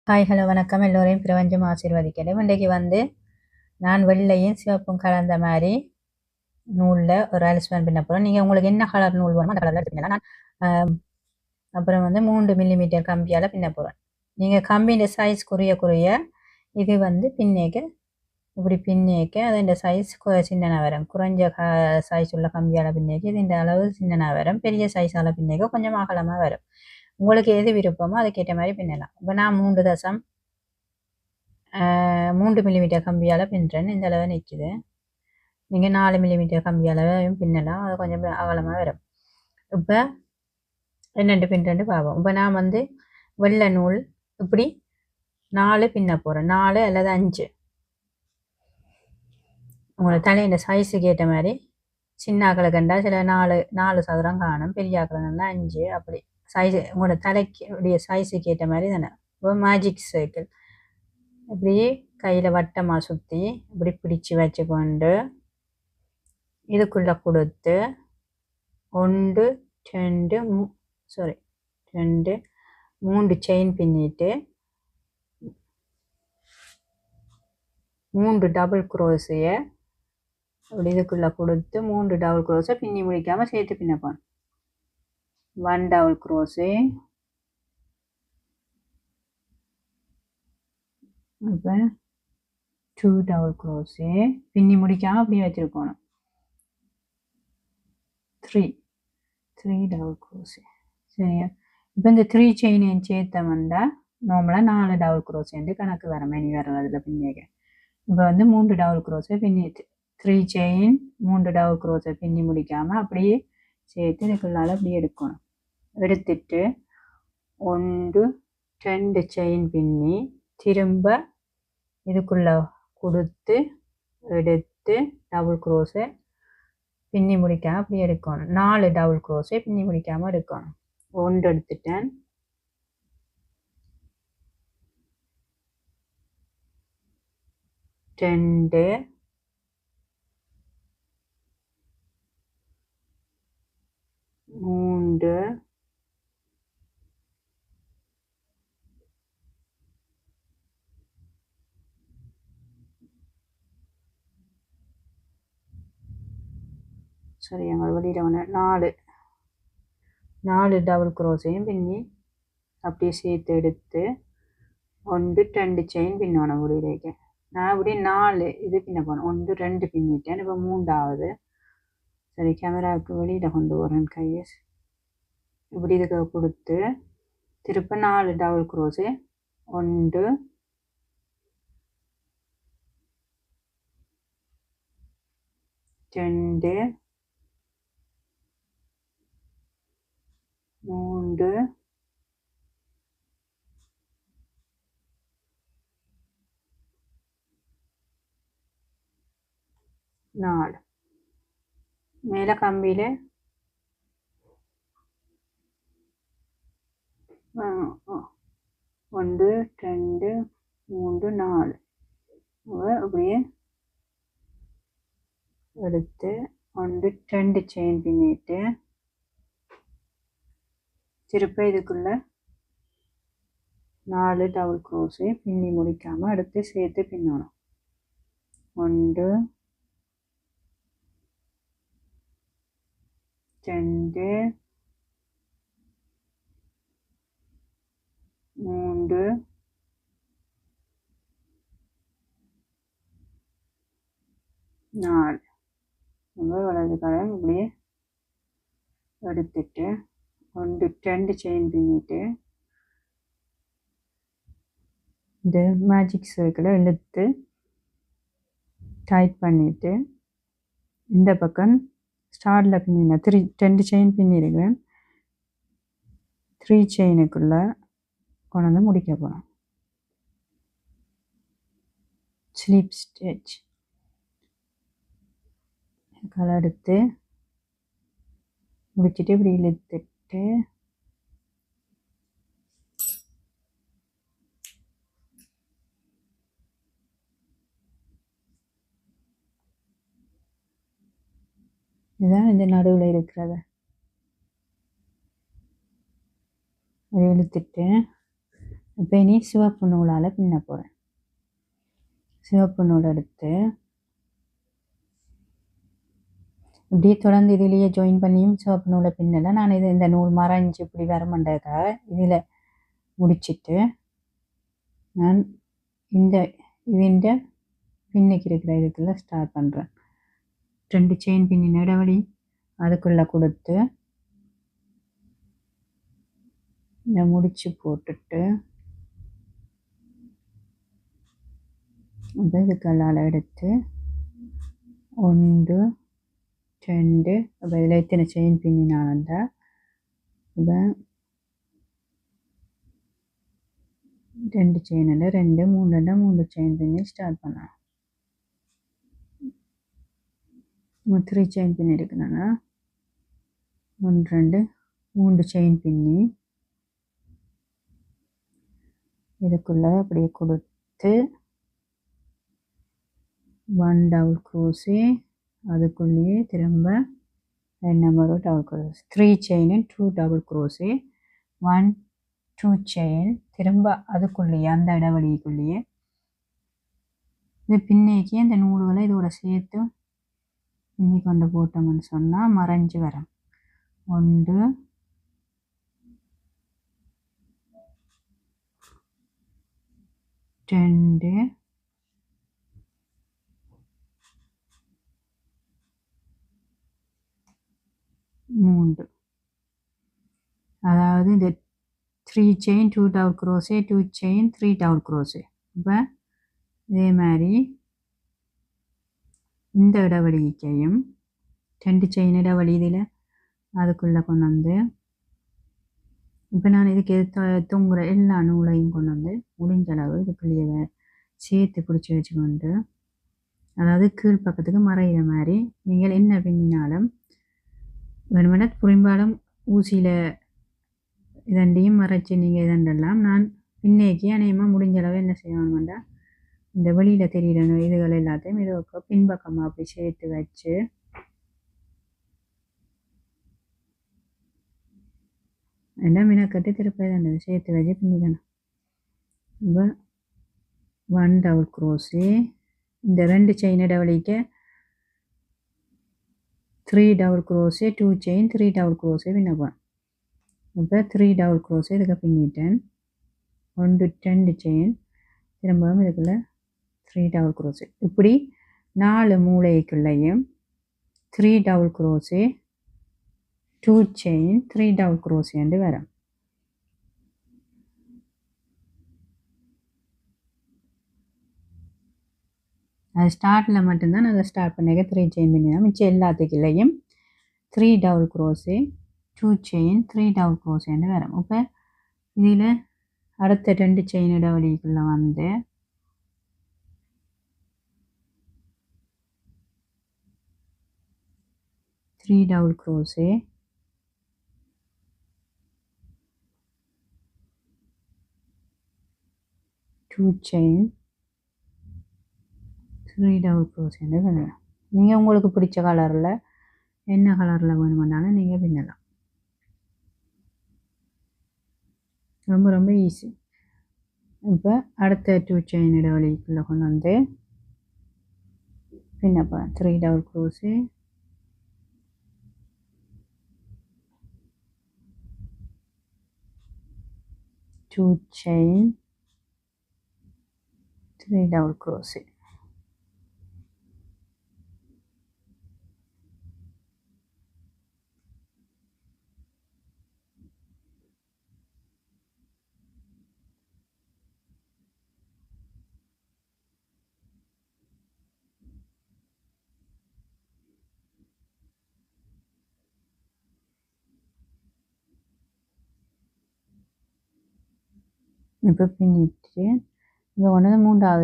Hi hello வணக்கம் எல்லோரையும் பிரபஞ்சம் ஆசீர்வதிக்கிறேன். இன்றைக்கு நான் வெள்ளையும் சிவப்பும் கலந்த மாதிரி நூலில் ஒரு அலிஸ்மெண்ட் பண்ண போகிறேன். நீங்கள் உங்களுக்கு என்ன கலர் நூல் வேணுமோ அந்த கலரில் எடுத்துக்கலாம். நான் அப்புறம் 3 மில்லிமீட்டர் கம்பியால் பின்ன போகிறேன். நீங்கள் கம்பியின் சைஸ் குறைய இது பின்னேக்க இப்படி பின்னேக்க அது இந்த சைஸ் சின்னனாக வரும். குறைஞ்ச சைஸ் உள்ள கம்பியால் பின்னேக்க இது இந்த அளவு சின்னனாக வரும். பெரிய சைஸால் பின்னேக்க கொஞ்சம் அகலமாக வரும். உங்களுக்கு எது விருப்பமோ அதுக்கேற்ற மாதிரி பின்னலாம். இப்போ நான் 3 மில்லிமீட்டர் கம்பியால் பின்னுறேன். இந்த அளவு நிற்குது. நீங்கள் 4 மில்லிமீட்டர் கம்பியால் பின்னலாம். அது கொஞ்சம் அகலமாக வரும். இப்போ என்னென்று பின்னுறேன்னு பார்ப்போம். இப்போ நான் வெள்ளை நூல் இப்படி 4 பின்ன போகிறேன். 4 அல்லது 5 உங்களோட தலையின் சைஸுக்கு ஏற்ற மாதிரி. சின்ன ஆக்களை கண்டால் சில 4 சதுரம் காணும். பெரிய ஆக்களை கண்டால் 5 அப்படி சைஸ் உங்களோட தலைக்கு சைஸுக்கு ஏற்ற மாதிரி தானே. இப்போ மேஜிக் சர்க்கிள் இப்படி கையில் வட்டமாக சுற்றி இப்படி பிடிச்சி வச்சுக்கொண்டு இதுக்குள்ளே கொடுத்து 1 2 3 செயின் பின்னிட்டு 3 டபுள் குரோஸையை அப்படி இதுக்குள்ளே கொடுத்து 3 டபுள் குரோஸை பின்னி முடிக்காமல் சேர்த்து பின்னப்பான். 1 டபுள் குரோஸு, இப்போ 2 டபுள் குரோஸு பின்னி முடிக்காமல் அப்படியே வச்சுருக்கணும். 3 டபுள் குரோஸு. சரியா? இப்போ இந்த 3 செயினையும் சேர்த்தோம்னா நார்மலாக 4 டபுள் குரோஸ் கணக்கு வர மெனி வரும். அதில் பின்னிக்க இப்போ 3 டபுள் குரோஸை பின்னிட்டு 3 செயின் 3 டபுள் குரோஸை பின்னி முடிக்காமல் அப்படியே சேர்த்து இதுக்குள்ளால் அப்படியே எடுக்கணும். எடுத்துட்டு 1 2 செயின் பின்னி திரும்ப இதுக்குள்ளே கொடுத்து எடுத்து டபுள் குரோஸை பின்னி முடிக்காமல் அப்படியே எடுக்கணும். 4 டபுள் குரோஸை பின்னி முடிக்காமல் எடுக்கணும். 1 எடுத்துட்டேன். 2 3 சரி எங்கள் வெளியில் 4 டபுள் குரோஸையும் பின்னி அப்படியே சேர்த்து எடுத்து 1 2 செயின் பின்னணும். வெளியிலேக்க நான் இப்படி 4 இது பின்ன போனேன். 1 2 பின்னிட்டேன். இப்போ 3ஆவது. சரி கேமராவுக்கு வெளியில் கொண்டு வரேன் கையை. இப்படி இதுக்கு கொடுத்து திருப்ப 4 டபுள் குரோஸு 1 2 3 4 மேலே கம்பியில் 1 2 3 4 அப்படியே எடுத்து 1 2 செயின் பின்னிட்டு திருப்ப இதுக்குள்ள 4 டபுள் குரோஸு பின்னி முடிக்காமல் எடுத்து சேர்த்து பின்னணும். 1 2 3 4 வலது கரம் இப்படியே எடுத்துட்டு 1 2 செயின் பின்னிட்டு இந்த மேஜிக் சர்க்கிளை இழுத்து டைட் பண்ணிட்டு இந்த பக்கம் ஸ்டார்டில் பின்னினேன் 2 செயின் பின்னிருக்கிறேன். 3 செயினுக்குள்ளே கொண்டு முடிக்க போகிறேன். ஸ்லீப் ஸ்டிச் களை எடுத்து முடிச்சுட்டு இப்படி இழுத்துட்டு இதுதான் இந்த நடுவில் இருக்கிறத அதை இழுத்துட்டு இப்போ இனி சிவப்பு நூலால் பின்ன போகிறேன். சிவப்பு நூல் எடுத்து இப்படியே தொடர்ந்து இதிலேயே ஜாயின் பண்ணியும் சிவப்பு நூலை பின்னலை. நான் இந்த நூல் மறைஞ்சி இப்படி வரமாட்டேக்காக இதில் முடிச்சுட்டு நான் இதுண்ட பின்னுக்கு இருக்கிற இதுக்குள்ள ஸ்டார்ட் பண்ணுறேன். 2 செயின் பின்னின் இடைவெளி அதுக்குள்ளே கொடுத்து இந்த முடிச்சு போட்டுட்டு இதுக்கெல்லாம் எடுத்து 1 2 அப்போ இதில் எத்தனை செயின் பின்னினால்டா இப்போ 2 செயின் 2 3 செயின் பின்னி ஸ்டார்ட் பண்ணலாம். 3 செயின் பின்னி இருக்குன்னா 1 2 3 செயின் பின்னி இதுக்குள்ளே அப்படியே கொடுத்து 1 டபுள் க்ரோஷே அதுக்குள்ளேயே திரும்ப 2 double crochet 3 chain 2 double crochet 1 2 chain திரும்ப அதுக்குள்ளேயே அந்த இடைவெளிக்குள்ளேயே இது பின்னைக்கு இந்த நூல்களை இதோட சேர்த்து பின்னி கொண்டு போட்டோம்னு சொன்னால் மறைஞ்சு வரும். 1 2 3 அதாவது இந்த 3 chain 2 double crochet 2 chain 3 double crochet. இப்போ இதே மாதிரி இந்த இடைவெளிக்கையும் 2 செயின் இடைவெளி இதில் அதுக்குள்ளே கொண்டு வந்து இப்போ நான் இதுக்கு தொங்குற எல்லா நூலையும் கொண்டு வந்து முடிஞ்ச அளவு இதுக்குள்ளேயே சேர்த்து பிடிச்சி வச்சுக்கொண்டு அதாவது கீழ் பக்கத்துக்கு மறைகிற மாதிரி நீங்கள் என்ன பின்னினாலும் வேணுமென புரிம்பாலும் ஊசியில் இதண்டையும் மறைச்சி நீங்கள் இதண்டெல்லாம் நான் பின்னேக்கி அநேகமாக முடிஞ்ச அளவு என்ன செய்யணும்னா இந்த வெளியில் தெரிகிற இதுகள் எல்லாத்தையும் இது பின்பக்கமாக அப்படி சேர்த்து வச்சு என்ன மினக்கட்டு திருப்பி தண்டது சேர்த்து வச்சு பின்னிக்கணும். இப்போ 1 டபுள் க்ரோஷே இந்த 2 செயின் இடைவெளிக்கு 3 double crochet 2 chain 3 double crochet பின்னப்போம். இப்போ 3 டபுள் க்ரோஷே இதுக்கு பின்னிட்டேன் 1 2 செயின் திரும்பவும் இதுக்குள்ளே 3 டபுள் க்ரோஷே இப்படி 4 மூளைக்குள்ளேயும் 3 double crochet 2 chain 3 double crochet என்று வரும். அது ஸ்டார்ட்டில் மட்டும்தான் அதை ஸ்டார்ட் பண்ணிக்க 3 செயின் பின்னினா மிச்சம் எல்லாத்துக்குள்ளேயும் 3 டபுள் க்ரோஷே 2 செயின் 3 டபுள் க்ரோஷேன்னு வரும். இப்போ இதில் அடுத்த 2 செயின் இடைவெளிக்குள்ளே வந்து three double crochet 2 chain 3 double க்ரோஷேன்னு பின்னலாம். நீங்கள் உங்களுக்கு பிடிச்ச கலரில் என்ன கலரில் வேணுமென்னாலும் நீங்கள் பின்னலாம். ரொம்ப ரொம்ப ஈஸி. இப்போ அடுத்த 2 செயின் இடைவெளிக்குள்ளே கொண்டு வந்து பின்னப்போ 3 double crochet 2 chain 3 double crochet இப்போ பின்னிட்டு இப்போ கொண்டு வந்து 3வது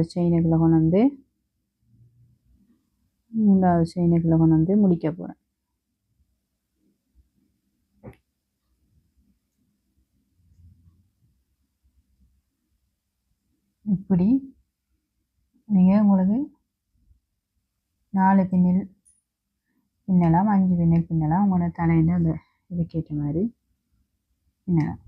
செயினுக்குள்ளே கொண்டு வந்து முடிக்க போகிறேன். இப்படி நீங்கள் உங்களுக்கு 4 பின்னில் பின்னலாம் 5 பின்னில் பின்னலாம் உங்களோட தலையில் அந்த இதுக்கேற்ற மாதிரி பின்னலாம்.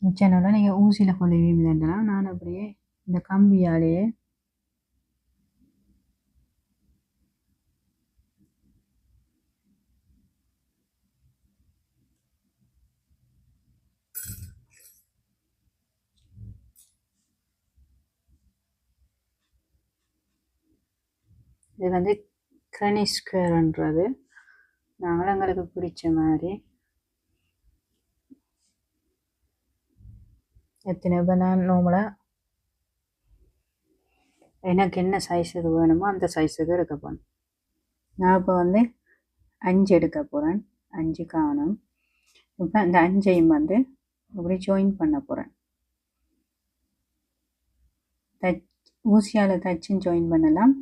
மிச்சனோட நீங்கள் ஊசியில் கொள்ளையே மிதண்டலாம். நான் அப்படியே இந்த கம்பியாலேயே இது வந்து கிரணி ஸ்கொயர்ன்றது நாங்கள் எங்களுக்கு பிடிச்ச மாதிரி எத்தனை இப்போ நான் நார்மலாக எனக்கு என்ன சைஸுக்கு வேணுமோ அந்த சைஸுக்கு எடுக்க போகிறேன். நான் இப்போ வந்து 5 எடுக்க போகிறேன். 5 காணும். இப்போ அந்த 5ஐயும் வந்து இப்படி ஜாயின் பண்ண போகிறேன். ஊசியால் தச்சும் ஜாயின் பண்ணலாம்,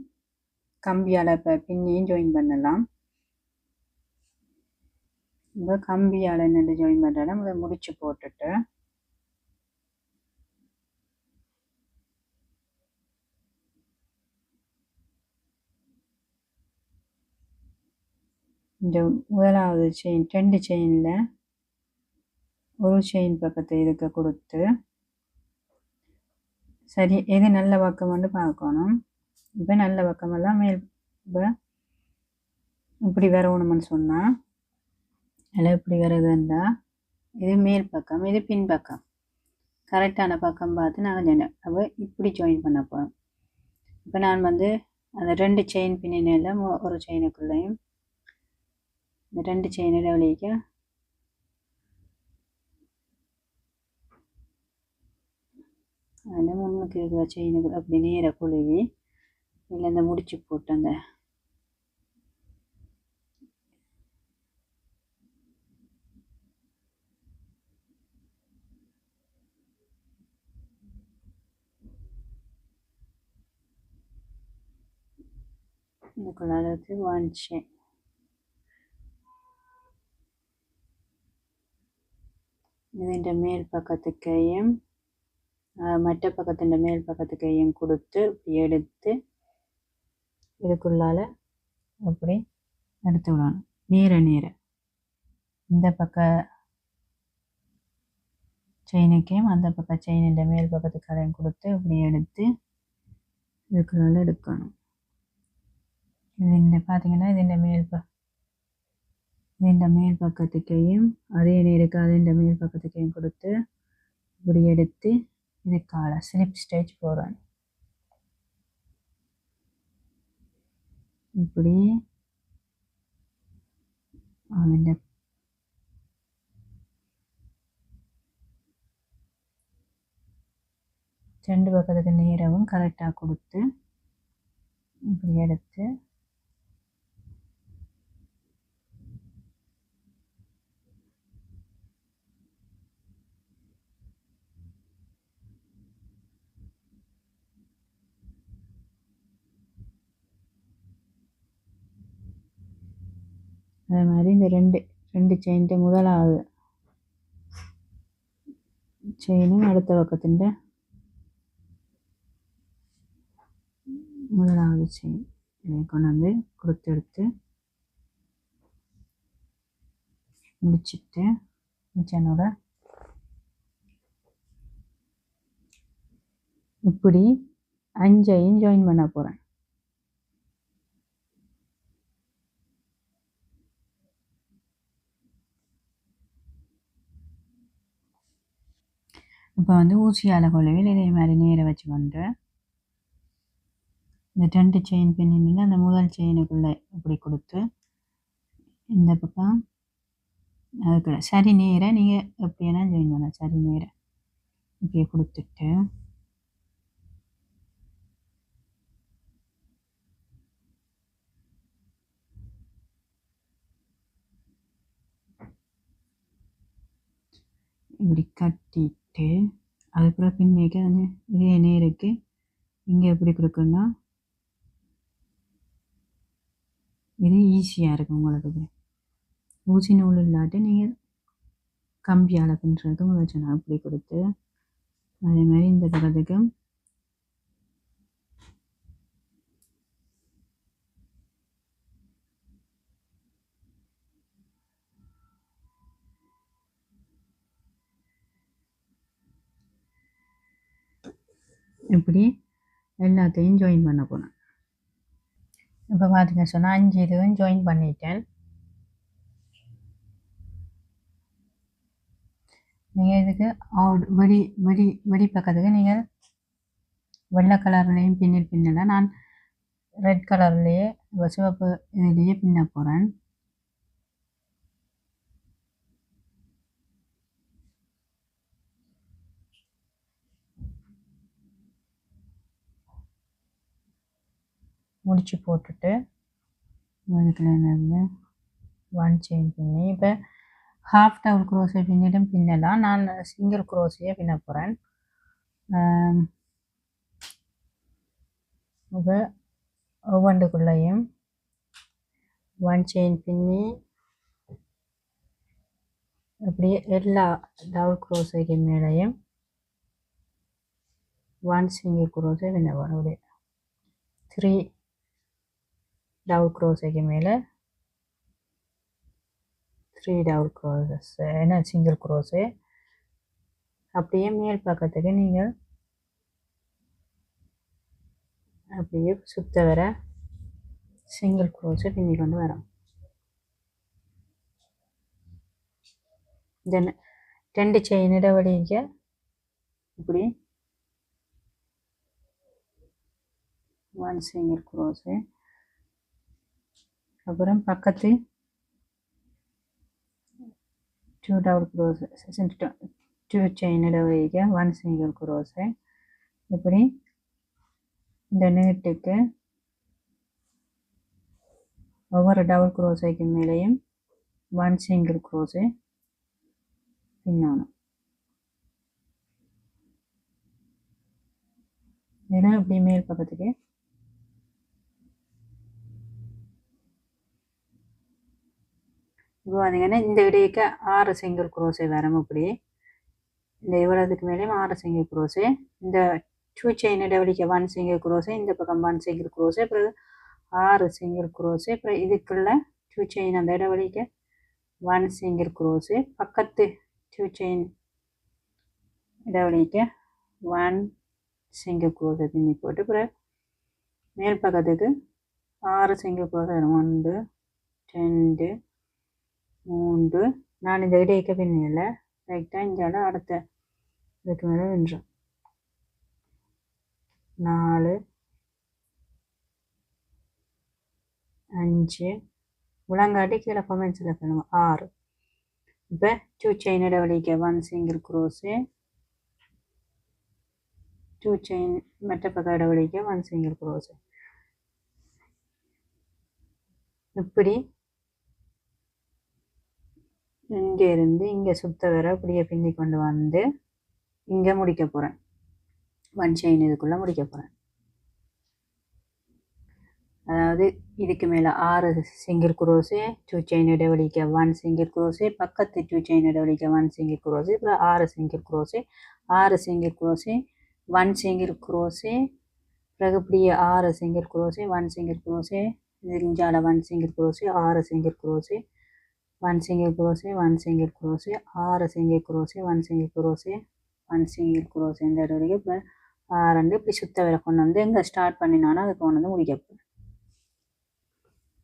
கம்பியால் இப்போ பின்னியும் ஜாயின் பண்ணலாம். இப்போ கம்பியால் என்னென்று ஜாயின் பண்ணுறேன்னா இதை முடிச்சு போட்டுட்டு இந்த முதலாவது செயின் 2 செயினில் ஒரு செயின் பக்கத்தை இதுக்கு கொடுத்து சரி எது நல்ல பக்கம்னு பார்க்கணும். இப்போ நல்ல பக்கமெல்லாம் மேல் இப்போ இப்படி வரணும்னு சொன்னால் அதில் இப்படி வருதுண்டா இது மேல் பக்கம், இது பின் பக்கம். கரெக்டான பக்கம் பார்த்து நாங்கள் சொன்னோம். அப்போ இப்படி ஜாயின் பண்ண போகிறோம். இப்போ நான் வந்து அந்த 2 செயின் பின்னினையில் ஒரு செயினுக்குள்ளேயும் இந்த 2 செயின் இடைவெளிக்கு அதில் முன்னுக்கு இருக்கிற செயினுக்கு அப்படி நேராக குழுவி இல்லை இந்த முடிச்சு போட்டு அந்த இதுக்குள்ளால 1 செயின் ഇതിൻ്റെ மேல் பக்கத்துக்கையும் மற்ற பக்கத்திൻ്റെ மேல் பக்கத்துக்கையும் கொடுத்து எடுத்து இதுக்குள்ளால அப்படி எடுத்து விடணும். நேர இந்த பக்க செயினுக்கையும் அந்த பக்க செயினிൻ്റെ மேல் பக்கத்துக்கரையும் கொடுத்து இப்படி எடுத்து இதுக்குள்ளால எடுக்கணும். இது பார்த்தீங்கன்னா ഇതിൻ്റെ மேல் பக்கத்துக்கையும் அதே நேருக்கு അതിൻ്റെ மேல் பக்கத்துக்கையும் கொடுத்து இப்படி எடுத்து இதுக்கால ஸ்லிப் ஸ்டிச் போடுறேன். இப்படி അതിൻ്റെ ரெண்டு பக்கத்துக்கு நேரவும் கரெக்டாக கொடுத்து இப்படி எடுத்து அதே மாதிரி இந்த ரெண்டு செயின்ட்டு முதலாவது செயினும் அடுத்த பக்கத்திൻ്റെ முதலாவது செயின் இதை கொண்டு வந்து கொடுத்து முடிச்சுட்டு மிச்சனோட இப்படி 5ஐயும் ஜாயின் பண்ண போகிறேன். இப்போ வந்து ஊசியால் கொள்ளையில் இதே மாதிரி நேர வச்சு கொண்டு இந்த 2 செயின் பின்னின்னு அந்த முதல் செயினுக்குள்ளே இப்படி கொடுத்து இந்த பக்கம் அதுக்குள்ள சரி நேர நீங்கள் எப்படின்னா ஜாயின் பண்ண சரி நேர இப்படியே கொடுத்துட்டு இப்படி கட்டிட்டு அதுக்கப்புறம் பின்னிக்கு வந்து இதே நேருக்கு இங்கே எப்படி கொடுக்கணும்னா இது ஈஸியாக இருக்கும் உங்களுக்கு. ஊசி நூல் இல்லாட்டி நீங்கள் கம்பியால் பின்னுறதுக்கு முதல் சொன்னால் அப்படி கொடுத்து அதே மாதிரி இந்த பக்கத்துக்கும் இப்படி எல்லாத்தையும் ஜாயின் பண்ண போனேன். இப்போ பார்த்தீங்க சொன்னால் 5 இதுவும் ஜாயின் பண்ணிட்டேன். நீங்கள் இதுக்கு வெடி வெடி வெடி பக்கத்துக்கு நீங்கள் வெள்ளை கலர்லேயும் பின்னலாம். நான் ரெட் கலர்லேயே சிவப்பு இதுலேயே பின்ன போகிறேன். முடிச்சு போட்டுட்டு இதுக்குலேருந்து 1 செயின் பின்னி இப்போ ஹாஃப் டபுள் குரோஸே பின்னிட்டும் பின்னலாம். நான் சிங்கிள் குரோஸையே பின்ன போகிறேன். இப்போ ஒவ்வொன்றுக்குள்ளேயும் 1 செயின் பின்னி அப்படியே எல்லா டபுள் குரோஸைக்கு மேலேயும் 1 சிங்கிள் குரோஸே பின்ன போகிறேன். அப்படியே 3 டபுள் குரோஸைக்கு மேலே 3 டபுள் குரோஸஸ் என்ன சிங்கிள் குரோஸே. அப்படியே மேல் பக்கத்துக்கு நீங்கள் அப்படியே சுத்த வர சிங்கிள் குரோஸை பின்னி கொண்டு வரோம். தென் 2 செயின் இடைவெளிக்கு இப்படி 1 சிங்கிள் குரோஸு, அப்புறம் பக்கத்து 2 டபுள் குரோஸஸ் 2 செயின் இடைவெளிக்கு 1 சிங்கிள் குரோஸு. இப்படி இந்த நீட்டுக்கு ஒவ்வொரு டபுள் குரோஸைக்கு மேலேயும் 1 சிங்கிள் குரோஸு பின்னணும். இதெல்லாம் இப்படி மேல் பக்கத்துக்கு இப்போ பார்த்தீங்கன்னா இந்த இடையக்கு 6 சிங்கிள் குரோஸே வரும். இப்படி இந்த இவ்வளவுக்கு மேலேயும் 6 சிங்கிள் குரோஸே. இந்த 2 செயின் இடைவெளிக்கு 1 சிங்கிள் குரோஸே, இந்த பக்கம் 1 சிங்கிள் குரோஸே, அப்புறம் 6 சிங்கிள் குரோஸே, அப்புறம் இதுக்குள்ள 2 செயின் அந்த இடைவெளிக்கு 1 சிங்கிள் குரோஸு, பக்கத்து 2 செயின் இடைவெளிக்கு 1 சிங்கிள் குரோஸை பின்னி போட்டு அப்புறம் மேல் பக்கத்துக்கு 6 சிங்கிள் குரோஸை வரும். 1 2 3 நான் இந்த இடையக்க பின்னல கரெக்டாக இஞ்சால அடுத்த இதுக்கு மேலே வென்றோம். 4 5 உலங்காட்டி கீழே கொமெண்ட்ஸில் பண்ணுவோம் 6. இப்போ 2 செயின் இடைவெளிக்கு 1 சிங்கிள் குரோஸு, 2 செயின் மற்ற பக்க இடைவெளிக்கு 1 சிங்கிள் குரோஸு. இப்படி இங்கே இருந்து இங்கே சுத்த வர அப்படியே பின்னி கொண்டு வந்து இங்கே முடிக்க போகிறேன். 1 செயின் இதுக்குள்ளே முடிக்க போகிறேன். அதாவது இதுக்கு மேலே 6 சிங்கிள் குரோஸு, 2 செயின் இடைவெளிக்கு 1 சிங்கிள் குரோஸு, பக்கத்து 2 செயின் இடைவெளிக்கு 1 சிங்கிள் குரோஸு, அப்புறம் 6 single crochet, 6 single crochet, 1 single crochet, பிறகு இப்படியே 6 சிங்கிள் குரோஸு, 1 சிங்கிள் குரோஸு, இஞ்சால 1 single crochet, 6 single crochet, 1 single crochet, 1 single crochet, 6 single crochet, 1 single crochet, 1 single crochet, இந்த இடவரைக்கும் இப்போ 6 இப்படி சுத்த வர கொண்டு வந்து எங்கே ஸ்டார்ட் பண்ணினாலும் அதை கொண்டு வந்து முடிக்க போகிறேன்.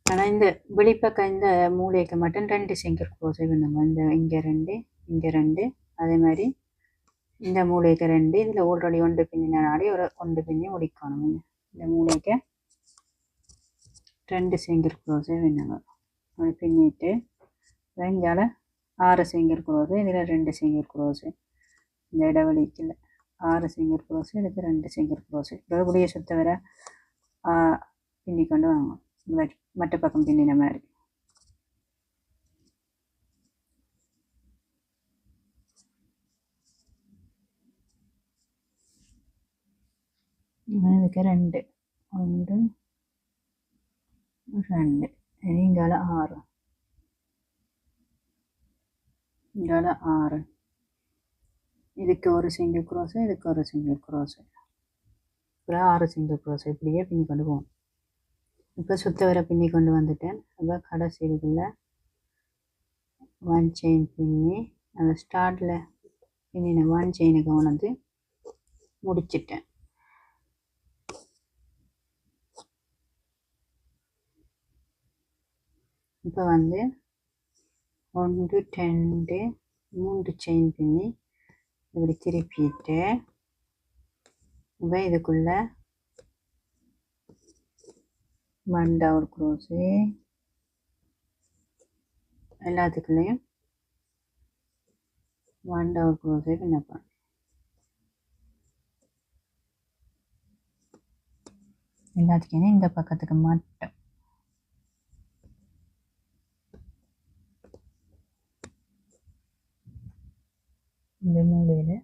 ஆனால் இந்த வெளிப்பக்கம் இந்த மூளைக்கு மட்டும் 2 சிங்கிள் குரோஸை பண்ணுங்க. இந்த இங்கே 2 இங்கே 2 அதே மாதிரி இந்த மூளைக்கு 2 இதில் ஆல்ரெடி 1 பின்னினாலே ஒரு 1 பின்னி முடிக்கணும். இந்த மூளைக்கு 2 சிங்கிள் குரோஸை பண்ணுங்க. அப்படி பின்னிட்டு இஞ்சால 6 சிங்கிள் குரோஸு, இதில் 2 சிங்கிள் குரோஸு, இந்த இடைவெளிக்கு 6 சிங்கிள் குரோஸு, இதுக்கு 2 சிங்கிள் குரோஸு. இப்படியே சுத்த வர பின்னி கொண்டு வாங்க மற்ற பக்கம் பின்னின மாதிரி. இதுக்கு 2 1 2 இங்கால 6 இங்கால 6 இதுக்கு ஒரு சிங்கிள் குரோஸு, இதுக்கு ஒரு சிங்கிள் குரோஸு, அப்புறம் 6 சிங்கிள் குரோஸு இப்படியே பின்னி கொண்டு போவோம். இப்போ சுத்த வர பின்னி கொண்டு வந்துட்டேன். அப்போ கடைசி இதுக்குள்ள 1 செயின் பின்னி அந்த ஸ்டார்டில் பின்னின 1 செயினுக்கு கொண்டு முடிச்சிட்டேன். இப்போ வந்து 1 2 3 செயின் பின்னி இப்படி திருப்பிட்டு இப்போ இதுக்குள்ள 1 டபுள் க்ரோஷே எல்லாத்துக்குள்ளேயும் 1 டபுள் க்ரோஷே பின்னப்பேன். எல்லாத்துக்குமே இந்த பக்கத்துக்கு மட்டும் இந்த மூலையில்.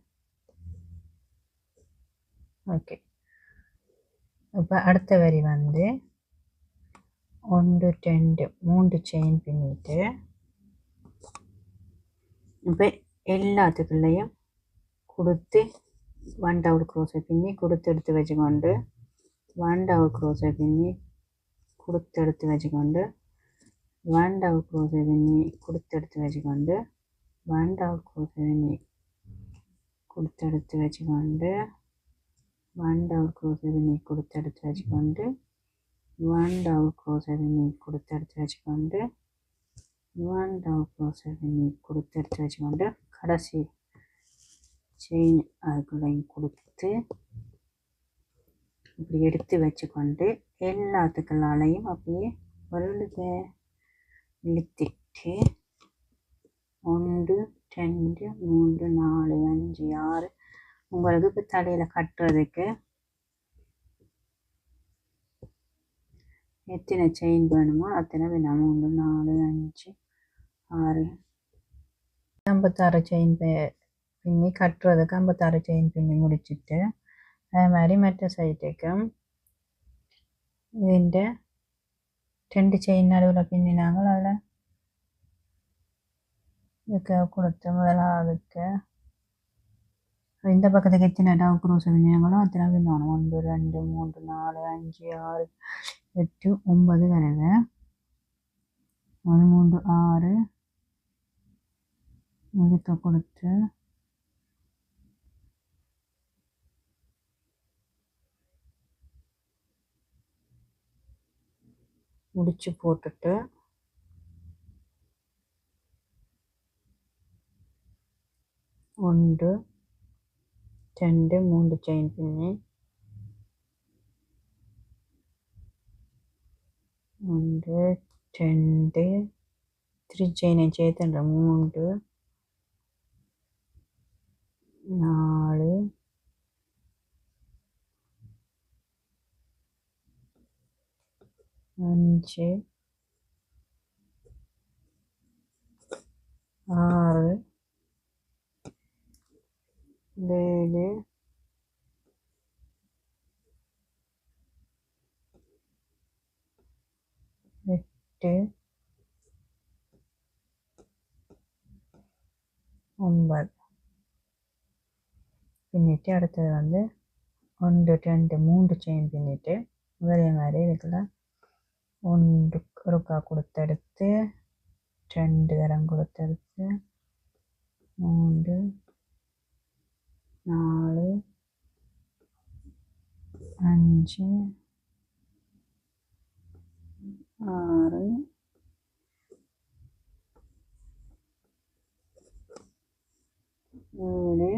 ஓகே, இப்போ அடுத்த வரி வந்து 1 2 3 செயின் பின்னிட்டு இப்போ எல்லாத்துக்குள்ளேயும் கொடுத்து 1 டபுள் க்ரோஷே பின்னி கொடுத்து எடுத்து வச்சுக்கொண்டு 1 டபுள் க்ரோஷே பின்னி கொடுத்து எடுத்து வச்சுக்கொண்டு 1 டபுள் க்ரோஷே பின்னி கொடுத்து எடுத்து வச்சுக்கொண்டு 1 டபுள் க்ரோஷே பின்னி கொடுத்து எடுத்து வச்சுக்கொண்டு 1 டபுள் க்ரோஷே பின்னி கொடுத்து எடுத்து வச்சுக்கொண்டு 1 டபுள் க்ரோஷே பின்னி கொடுத்து எடுத்து வச்சுக்கொண்டு 1 டபுள் க்ரோஷே பின்னி கொடுத்து எடுத்து வச்சுக்கொண்டு கடைசி செயின் அதுக்குள்ளையும் கொடுத்து இப்படி எடுத்து வச்சுக்கொண்டு எல்லாத்துக்குள்ளாலையும் அப்படியே ஒரு இழுத்துட்டு 1 2 3 4 5 6 உங்களுக்கு இப்போ தலையில் கட்டுறதுக்கு எத்தனை செயின் வேணுமோ அத்தனை வேணும். 3 4 5 6 56 செயின் பின்னி கட்டுறதுக்கு 56 செயின் பின்னி முடிச்சுட்டு அதே மாதிரி மற்ற சைட்டுக்கும் ഇതിൻ്റെ 2 செயின் நடுவில் பின்னினாங்க. அதில் இதுக்கு கொடுத்து முதலாவதுக்கு இந்த பக்கத்துக்கு எத்தனை டபுள் க்ரோஷே பின்னினாங்களோ அத்தனை பின்னணும். 1 2 3 4 5 6 8 9 வருது. 1 3 6 இதுக்கு கொடுத்து முடிச்சு போட்டுட்டு 1 2 3 செயின் பின்னி 1 2 3 செயினை சேர்த்துன்ற 3 4 5 6 7 8 9 பின்னிட்டு அடுத்தது வந்து 1 2 3 செயின் பின்னிட்டு அதே மாதிரி இதுக்குள்ள 1 ஒருக்கா கொடுத்தெடுத்து 2 தரம் கொடுத்தெடுத்து 3 4 5 6 7 8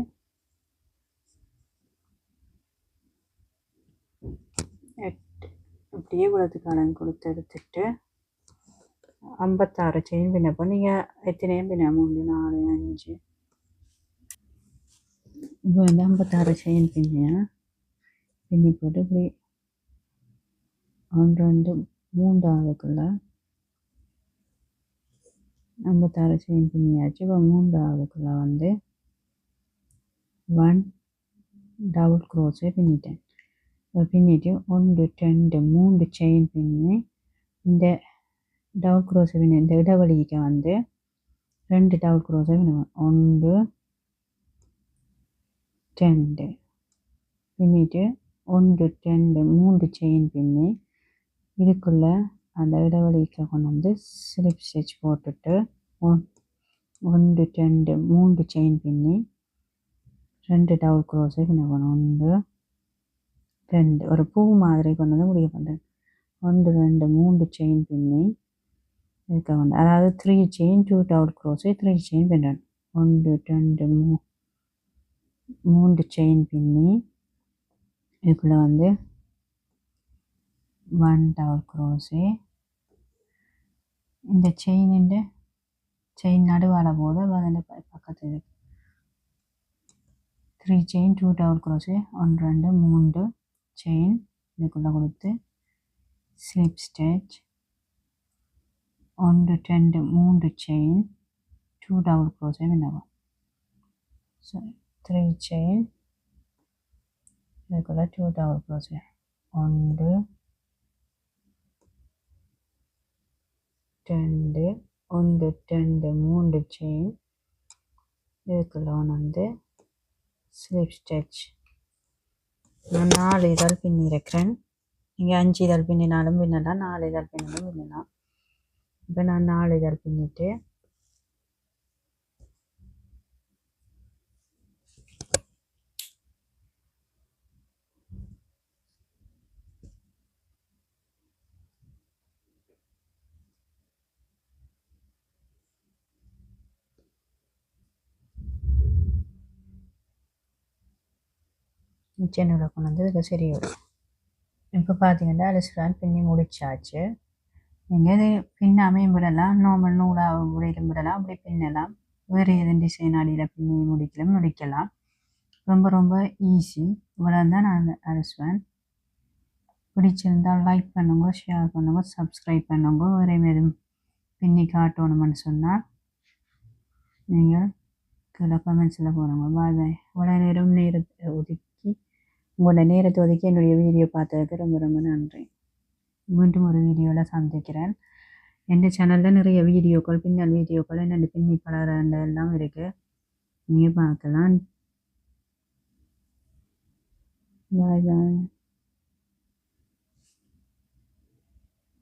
அப்படியே இவ்வளோத்துக்கான கொடுத்து எடுத்துட்டு 56 செயின் பின்னப்போ நீங்கள் எத்தனையும் பின்ன 3 4 5 இப்போ வந்து 56 செயின் பின்னி போட்டு இப்படி 1 2 3ஆவதுக்குள்ள 56 செயின் பின்னியாச்சு. இப்போ 3ஆவதுக்குள்ள வந்து 1 டபுள் க்ரோஷே பின்னிட்டேன். பின்னிட்டு 1 2 3 செயின் பின்னி இந்த டபுள் க்ரோஷே பின்னி இந்த இடைவெளிக்கு வந்து 2 டபுள் க்ரோஷே பின்னுவேன். 1 2 பின்னிட்டு 1 2 3 செயின் பின்னி இதுக்குள்ள அந்த இடைவெளிக்கு கொண்டு வந்து ஸ்லிப் ஸ்டிச் போட்டுட்டு 1 2 3 செயின் பின்னி 2 டபுள் க்ரோஷே பின்னணும். 1 2 ஒரு பூ மாதிரி கொண்டு வந்து முடிய பண்ணுறேன். 1 2 3 செயின் பின்னி இருக்க வேண்டும். அதாவது 3 செயின் 2 டபுள் க்ரோஸே 3 செயின் பின்னணும். 1 2 3 செயின் பின்னி இதுக்குள்ளே வந்து 1 டபுள் க்ரோஸே இந்த செயின் நடுவால போது அதில் பக்கத்தில் 3 செயின் 2 டபுள் க்ரோஸே 1 2 3 செயின் இதுக்குள்ளே கொடுத்து slip stitch 1 2 3 chain 2 double crochet பின்னவும். ஸோ 3 செயின் இதுக்குள்ளே 2 டபுள் க்ரோஸே 1 2 1 2 3 செயின் இதுக்குள்ள வந்து ஸ்லிப் ஸ்டிச். நான் 4 இதழ் பின்னிருக்கிறேன். நீங்கள் 5 இதழ் பின்னினாலும் பின்னலாம், 4 இதழ் பின்னாலும் பின்னலாம். இப்போ நான் 4 இதழ் பின்னிட்டு சென்னில் கொண்டு வந்து இதுக்கு சரி வரும். இப்போ பார்த்தீங்கன்னா ரெஸ்டாரண்ட் பின்னி முடிச்சாச்சு. நீங்கள் இது பின்னாமையும் விடலாம், நார்மல் நூலாக உடையிலும் விடலாம், அப்படி பின்னலாம். வேறு எதுவும் டிசைன் அடியில் பின்னி முடிக்கலாம். ரொம்ப ரொம்ப ஈஸி. இவ்வளோ தான் நான் அரிசுவேன். பிடிச்சிருந்தால் லைக் பண்ணுங்க, ஷேர் பண்ணுங்க, சப்ஸ்கிரைப் பண்ணுங்க. வேறு எதுவும் பின்னி காட்டணும்னு சொன்னால் நீங்கள் கீழே கமெண்ட்ஸில் போடுங்க. பாய் பாய். இவ்வளோ உங்களோட நேரத்தை ஒதுக்கி என்னுடைய வீடியோ பார்த்ததுக்கு ரொம்ப ரொம்ப நன்றி. மீண்டும் ஒரு வீடியோவில் சந்திக்கிறேன். என் சேனலில் நிறைய வீடியோக்கள், பின்னல் வீடியோக்கள், என்னென்ன பின்னி பலர் எல்லாம் இருக்குது. நீங்கள் பார்க்கலாம். பாய் பாய்.